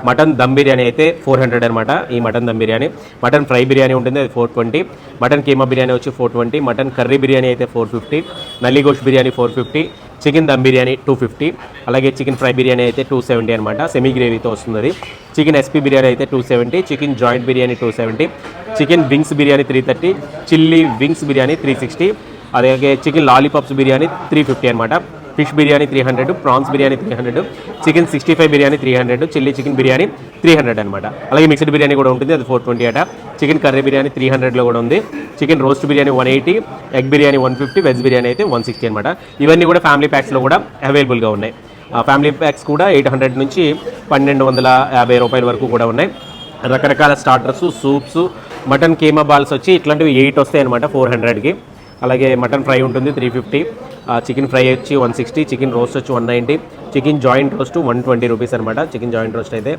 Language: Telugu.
మటన్ దమ్ బిర్యానీ అయితే 400 అనమాట. ఈ mutton dum biryani. Mutton fry biryani ఉంటుంది, అది 420. మటన్ కీమా బిర్యానీ వచ్చి 420. మటన్ కర్రీ బిర్యానీ అయితే 450. నల్లి గోష్ బిర్యానీ 450. చికెన్ దమ్ బిర్యానీ 250. అలాగే చికెన్ ఫ్రై బిర్యానీ అయితే 270 అనమాట. సెమీ గ్రేవీతో వస్తుంది. చికెన్ ఎస్పీ బిర్యానీ అయితే 270. Chicken joint biryani 270. Chicken wings biryani 330. Chilli wings biryani 360. అలాగే చికెన్ లాలీపాప్స్ బిర్యానీ 350 అనమాట. Fish biryani 300. Prawns biryani 300. Chicken 65 biryani 300. Chilli chicken biryani 300 అనమాట. అలాగే మిక్స్డ్ బిర్యానీ కూడా ఉంటుంది, అది 420 అట. చికెన్ కర్రీ బిర్యానీ 300లో కూడా ఉంది. Chicken roast biryani 180. Egg biryani 150. Veg biryani అయితే 160 అనమాట. ఇవన్నీ కూడా ఫ్యామిలీ ప్యాక్స్లో కూడా అవైలబుల్గా ఉన్నాయి. ఫ్యామిలీ ప్యాక్స్ కూడా 800 నుంచి 1250 రూపాయల వరకు కూడా ఉన్నాయి. రకరకాల starters, soups, mutton keema balls వచ్చి ఇట్లాంటివి 8 వస్తాయి అనమాట 400కి. అలాగే మటన్ ఫ్రై ఉంటుంది 350. చికెన్ ఫ్రై వచ్చి 160. చికెన్ రోస్ట్ వచ్చి 190. చికెన్ జాయింట్ రోస్ట్ 120 రూపీస్ అనమాట. చికెన్ జాయింట్ రోస్ట్ అయితే